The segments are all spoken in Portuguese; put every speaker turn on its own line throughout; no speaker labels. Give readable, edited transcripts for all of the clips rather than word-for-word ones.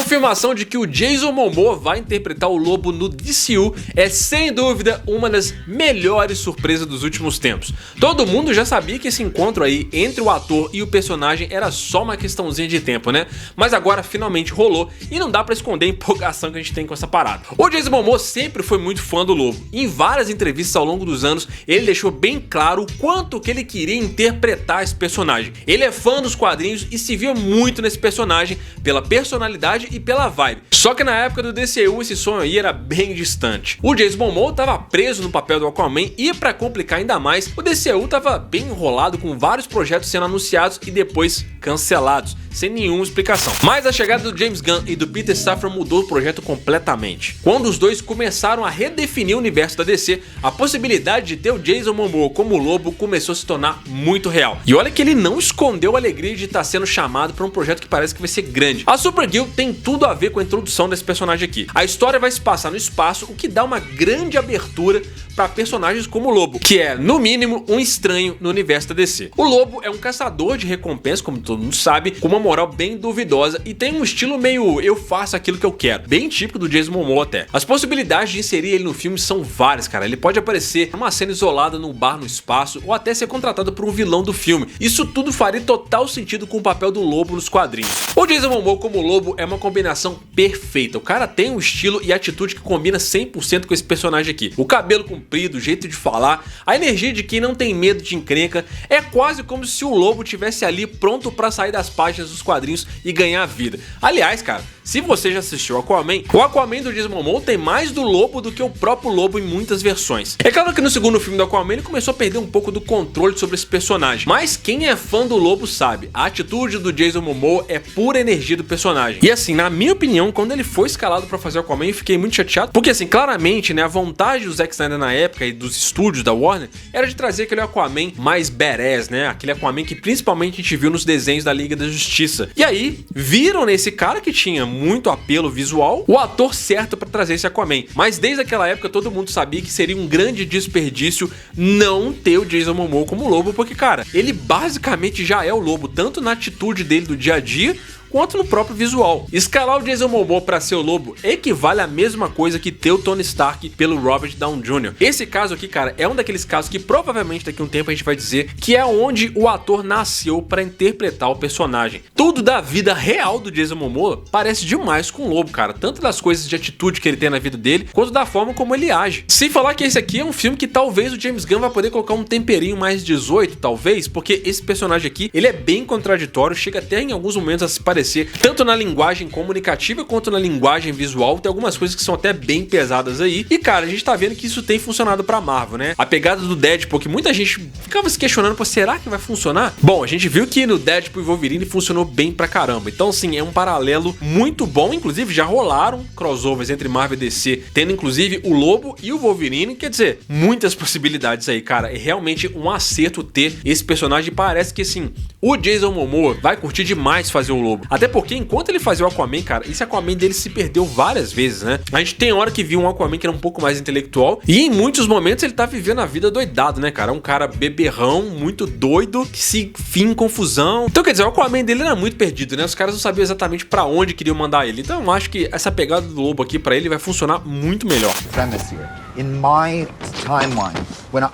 confirmação de que o Jason Momoa vai interpretar o Lobo no DCU é sem dúvida uma das melhores surpresas dos últimos tempos. Todo mundo já sabia que esse encontro aí entre o ator e o personagem era só uma questãozinha de tempo, né? Mas agora finalmente rolou e não dá pra esconder a empolgação que a gente tem com essa parada. O Jason Momoa sempre foi muito fã do Lobo. Em várias entrevistas ao longo dos anos, ele deixou bem claro o quanto que ele queria interpretar esse personagem. Ele é fã dos quadrinhos e se via muito nesse personagem pela personalidade e pela vibe. Só que na época do DCU esse sonho aí era bem distante. O Jason Momoa estava preso no papel do Aquaman e, para complicar ainda mais, o DCU estava bem enrolado com vários projetos sendo anunciados e depois cancelados, sem nenhuma explicação. Mas a chegada do James Gunn e do Peter Safran mudou o projeto completamente. Quando os dois começaram a redefinir o universo da DC, a possibilidade de ter o Jason Momoa como Lobo começou a se tornar muito real. E olha que ele não escondeu a alegria de estar sendo chamado para um projeto que parece que vai ser grande. A Supergirl tem tudo a ver com a introdução desse personagem aqui. A história vai se passar no espaço, o que dá uma grande abertura para personagens como o Lobo, que é, no mínimo, um estranho no universo da DC. O Lobo é um caçador de recompensa, como todo mundo sabe, com uma moral bem duvidosa e tem um estilo meio eu faço aquilo que eu quero, bem típico do Jason Momoa até. As possibilidades de inserir ele no filme são várias, cara. Ele pode aparecer numa cena isolada num bar no espaço ou até ser contratado por um vilão do filme. Isso tudo faria total sentido com o papel do Lobo nos quadrinhos. O Jason Momoa como Lobo é uma combinação perfeita. O cara tem um estilo e atitude que combina 100% com esse personagem aqui. O cabelo comprido, o jeito de falar, a energia de quem não tem medo de encrenca, é quase como se o Lobo tivesse ali pronto pra sair das páginas dos quadrinhos e ganhar vida. Aliás, cara, se você já assistiu Aquaman, o Aquaman do Jason Momoa tem mais do Lobo do que o próprio Lobo em muitas versões. É claro que no segundo filme do Aquaman ele começou a perder um pouco do controle sobre esse personagem, mas quem é fã do Lobo sabe, a atitude do Jason Momoa é pura energia do personagem. E assim, na minha opinião, quando ele foi escalado pra fazer o Aquaman, eu fiquei muito chateado, porque assim, claramente, né, a vontade do Zack Snyder na época e dos estúdios da Warner era de trazer aquele Aquaman mais badass, né, aquele Aquaman que principalmente a gente viu nos desenhos da Liga da Justiça. E aí, viram nesse cara que tinha muito apelo visual, o ator certo pra trazer esse Aquaman. Mas desde aquela época todo mundo sabia que seria um grande desperdício não ter o Jason Momoa como Lobo, porque, cara, ele basicamente já é o Lobo, tanto na atitude dele do dia a dia, quanto no próprio visual. Escalar o Jason Momoa para ser o Lobo equivale à mesma coisa que ter o Tony Stark pelo Robert Downey Jr. Esse caso aqui, cara, é um daqueles casos que provavelmente daqui a um tempo a gente vai dizer que é onde o ator nasceu para interpretar o personagem. Tudo da vida real do Jason Momoa parece demais com o Lobo, cara, tanto das coisas de atitude que ele tem na vida dele, quanto da forma como ele age. Sem falar que esse aqui é um filme que talvez o James Gunn vai poder colocar um temperinho mais 18, talvez, porque esse personagem aqui, ele é bem contraditório, chega até em alguns momentos a se parecer tanto na linguagem comunicativa quanto na linguagem visual. Tem algumas coisas que são até bem pesadas aí. E cara, a gente tá vendo que isso tem funcionado pra Marvel, né? A pegada do Deadpool, que muita gente ficava se questionando, pô, será que vai funcionar? Bom, a gente viu que no Deadpool e Wolverine funcionou bem pra caramba. Então sim, é um paralelo muito bom. Inclusive já rolaram crossovers entre Marvel e DC, tendo inclusive o Lobo e o Wolverine. Quer dizer, muitas possibilidades aí, cara. É realmente um acerto ter esse personagem. Parece que assim, o Jason Momoa vai curtir demais fazer o Lobo. Até porque enquanto ele fazia o Aquaman, cara, esse Aquaman dele se perdeu várias vezes, né? A gente tem hora que viu um Aquaman que era um pouco mais intelectual e em muitos momentos ele tá vivendo a vida doidado, né, cara? Um cara beberrão, muito doido, que se enfia em confusão. Então, quer dizer, o Aquaman dele era muito perdido, né? Os caras não sabiam exatamente pra onde queriam mandar ele. Então, eu acho que essa pegada do Lobo aqui pra ele vai funcionar muito melhor.
Premise here. In my timeline, when I...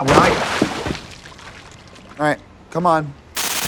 All right, come on.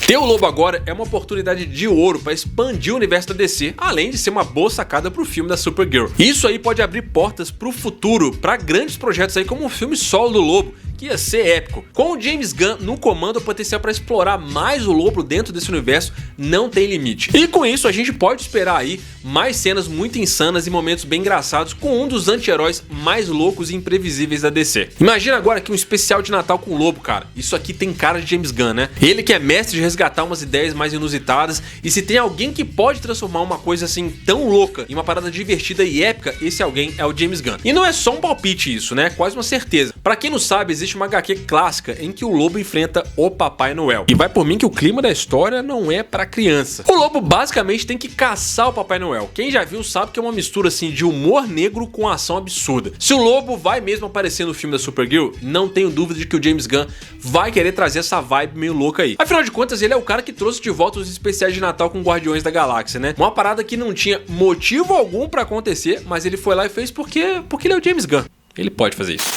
Ter o Lobo agora é uma oportunidade de ouro para expandir o universo da DC, além de ser uma boa sacada pro filme da Supergirl. Isso aí pode abrir portas pro futuro, para grandes projetos aí como o filme solo do Lobo, que ia ser épico. Com o James Gunn no comando, o potencial para explorar mais o Lobo dentro desse universo não tem limite. E com isso a gente pode esperar aí mais cenas muito insanas e momentos bem engraçados com um dos anti-heróis mais loucos e imprevisíveis da DC. Imagina agora aqui um especial de Natal com o Lobo, cara. Isso aqui tem cara de James Gunn, né? Ele que é mestre de resgatar umas ideias mais inusitadas, e se tem alguém que pode transformar uma coisa assim tão louca em uma parada divertida e épica, esse alguém é o James Gunn. E não é só um palpite isso, né? É quase uma certeza. Pra quem não sabe, existe uma HQ clássica em que o lobo enfrenta o Papai Noel. E vai por mim que o clima da história não é pra criança. O lobo basicamente tem que caçar o Papai Noel. Quem já viu sabe que é uma mistura assim de humor negro com ação absurda. Se o lobo vai mesmo aparecer no filme da Supergirl, não tenho dúvida de que o James Gunn vai querer trazer essa vibe meio louca aí. Afinal de contas, ele é o cara que trouxe de volta os especiais de Natal com Guardiões da Galáxia, né? Uma parada que não tinha motivo algum pra acontecer, mas ele foi lá e fez porque ele é o James Gunn. Ele pode fazer isso.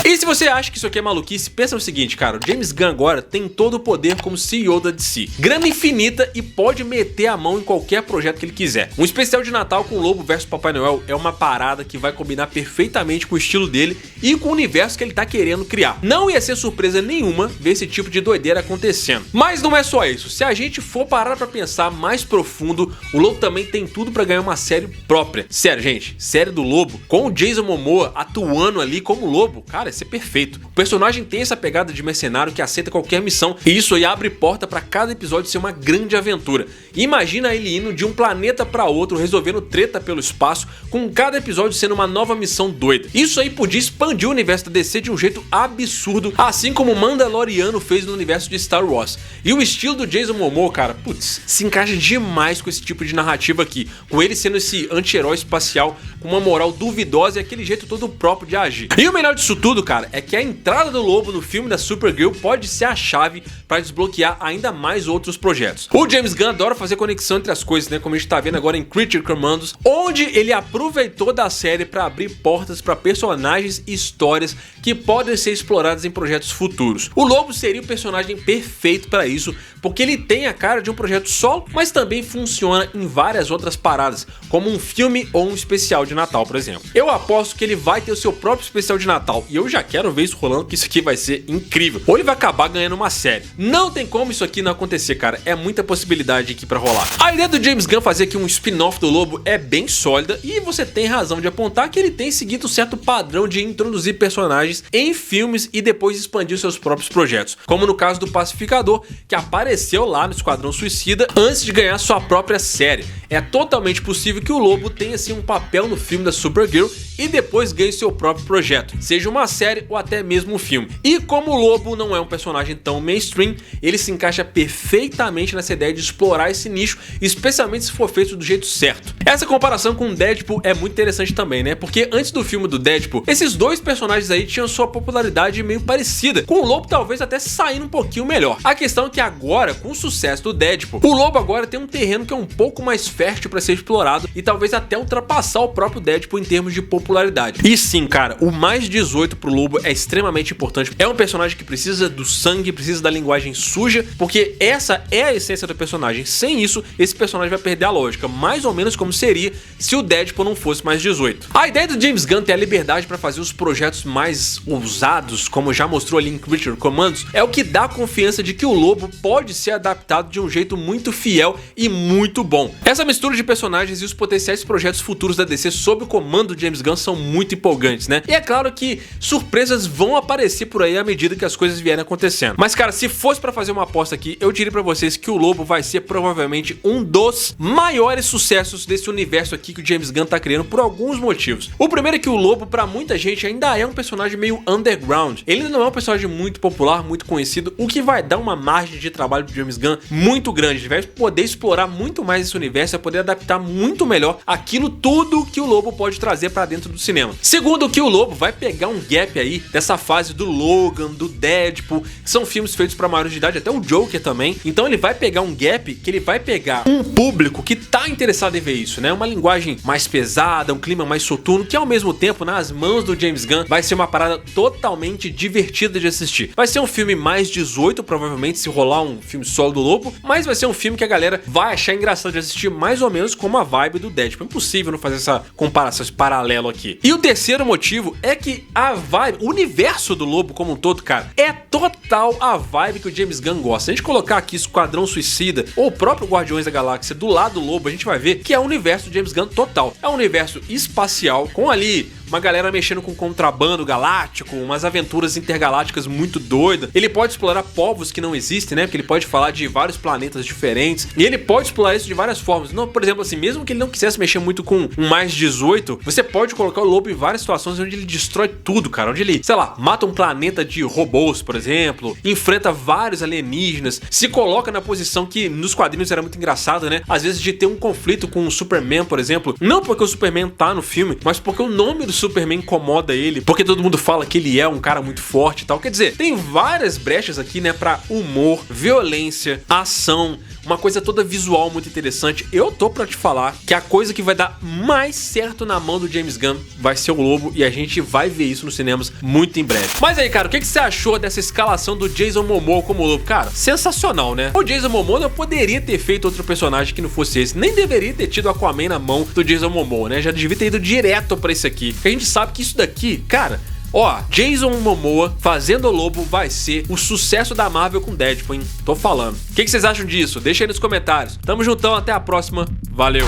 E se você acha que isso aqui é maluquice, pensa no seguinte, cara, o James Gunn agora tem todo o poder como CEO da DC. Grana infinita e pode meter a mão em qualquer projeto que ele quiser. Um especial de Natal com o Lobo versus Papai Noel é uma parada que vai combinar perfeitamente com o estilo dele e com o universo que ele tá querendo criar. Não ia ser surpresa nenhuma ver esse tipo de doideira acontecendo. Mas não é só isso. Se a gente for parar pra pensar mais profundo, o Lobo também tem tudo pra ganhar uma série própria. Sério, gente, série do Lobo, com o Jason Momoa atuando ali como Lobo, cara, ser perfeito. O personagem tem essa pegada de mercenário que aceita qualquer missão e isso aí abre porta pra cada episódio ser uma grande aventura. Imagina ele indo de um planeta pra outro resolvendo treta pelo espaço, com cada episódio sendo uma nova missão doida. Isso aí podia expandir o universo da DC de um jeito absurdo, assim como o Mandaloriano fez no universo de Star Wars. E o estilo do Jason Momoa, cara, putz, se encaixa demais com esse tipo de narrativa aqui, com ele sendo esse anti-herói espacial com uma moral duvidosa e aquele jeito todo próprio de agir. E o melhor disso tudo, cara, é que a entrada do Lobo no filme da Supergirl pode ser a chave para desbloquear ainda mais outros projetos. O James Gunn adora fazer conexão entre as coisas, né, como a gente tá vendo agora em Creature Commandos, onde ele aproveitou da série para abrir portas para personagens e histórias que podem ser exploradas em projetos futuros. O Lobo seria o personagem perfeito para isso, porque ele tem a cara de um projeto solo, mas também funciona em várias outras paradas, como um filme ou um especial de Natal, por exemplo. Eu aposto que ele vai ter o seu próprio especial de Natal e eu já quero ver isso rolando, que isso aqui vai ser incrível. Ou ele vai acabar ganhando uma série. Não tem como isso aqui não acontecer, cara. É muita possibilidade aqui pra rolar. A ideia do James Gunn fazer aqui um spin-off do Lobo é bem sólida e você tem razão de apontar que ele tem seguido um certo padrão de introduzir personagens em filmes e depois expandir seus próprios projetos. Como no caso do Pacificador, que apareceu lá no Esquadrão Suicida antes de ganhar sua própria série. É totalmente possível que o Lobo tenha assim um papel no filme da Supergirl e depois ganhe seu próprio projeto, seja uma série ou até mesmo um filme. E como o Lobo não é um personagem tão mainstream, ele se encaixa perfeitamente nessa ideia de explorar esse nicho, especialmente se for feito do jeito certo. Essa comparação com o Deadpool é muito interessante também, né? Porque antes do filme do Deadpool, esses dois personagens aí tinham sua popularidade meio parecida, com o Lobo talvez até saindo um pouquinho melhor. A questão é que agora, com o sucesso do Deadpool, o Lobo agora tem um terreno que é um pouco mais fértil para ser explorado e talvez até ultrapassar o próprio Deadpool em termos de popularidade. E sim, cara, o mais 18 pro Lobo é extremamente importante. É um personagem que precisa do sangue, precisa da linguagem suja, porque essa é a essência do personagem. Sem isso, esse personagem vai perder a lógica, mais ou menos como seria se o Deadpool não fosse mais 18. A ideia do James Gunn ter a liberdade para fazer os projetos mais ousados, como já mostrou ali em Creature Commandos, é o que dá confiança de que o Lobo pode ser adaptado de um jeito muito fiel e muito bom. Essa mistura de personagens e os potenciais projetos futuros da DC sob o comando do James Gunn são muito empolgantes, né? E é claro que surpresas vão aparecer por aí à medida que as coisas vierem acontecendo. Mas cara, se fosse pra fazer uma aposta aqui, eu diria pra vocês que o Lobo vai ser provavelmente um dos maiores sucessos desse universo aqui que o James Gunn tá criando por alguns motivos. O primeiro é que o Lobo, pra muita gente, ainda é um personagem meio underground. Ele não é um personagem muito popular, muito conhecido, o que vai dar uma margem de trabalho pro James Gunn muito grande. Ele vai poder explorar muito mais esse universo, vai poder adaptar muito melhor aquilo tudo que o Lobo pode trazer pra dentro do cinema. Segundo, que o Lobo vai pegar um gap aí dessa fase do Logan, do Deadpool, que são filmes feitos pra maiores de idade, até o Joker também. Então ele vai pegar um gap que ele vai pegar um público que tá interessado em ver isso, né? Uma linguagem mais pesada, um clima mais soturno, que ao mesmo tempo, nas mãos do James Gunn, vai ser uma parada totalmente divertida de assistir. Vai ser um filme mais 18, provavelmente, se rolar um filme solo do Lobo, mas vai ser um filme que a galera vai achar engraçado de assistir, mais ou menos como a vibe do Deadpool. É impossível não fazer essa comparação, esse paralelo aqui. E o terceiro motivo é que a vibe, o universo do Lobo como um todo, cara, é total a vibe que o James Gunn gosta. Se a gente colocar aqui Esquadrão Suicida ou o próprio Guardiões da Galáxia do lado do Lobo, a gente vai ver que é o universo do James Gunn total. É um universo espacial, com ali uma galera mexendo com contrabando galáctico, umas aventuras intergalácticas muito doidas. Ele pode explorar povos que não existem, né? Porque ele pode falar de vários planetas diferentes. E ele pode explorar isso de várias formas. Não, por exemplo, assim, mesmo que ele não quisesse mexer muito com um mais 18, você pode colocar o lobo em várias situações onde ele destrói tudo, cara. Onde ele, sei lá, mata um planeta de robôs, por exemplo, enfrenta vários alienígenas, se coloca na posição que nos quadrinhos era muito engraçado, né? Às vezes de ter um conflito com o Superman, por exemplo. Não porque o Superman tá no filme, mas porque o nome do Superman incomoda ele, porque todo mundo fala que ele é um cara muito forte e tal. Quer dizer, tem várias brechas aqui, né, pra humor, violência, ação, uma coisa toda visual muito interessante. Eu tô pra te falar que a coisa que vai dar mais certo na mão do James Gunn vai ser o Lobo, e a gente vai ver isso nos cinemas muito em breve. Mas aí, cara, o que você achou dessa escalação do Jason Momoa como Lobo? Cara, sensacional, né? O Jason Momoa não poderia ter feito outro personagem que não fosse esse, nem deveria ter tido Aquaman na mão do Jason Momoa, né? Já devia ter ido direto pra esse aqui. Porque a gente sabe que isso daqui, cara... Ó, Jason Momoa fazendo o Lobo vai ser o sucesso da Marvel com Deadpool, hein? Tô falando. O que vocês acham disso? Deixa aí nos comentários. Tamo juntão, até a próxima. Valeu!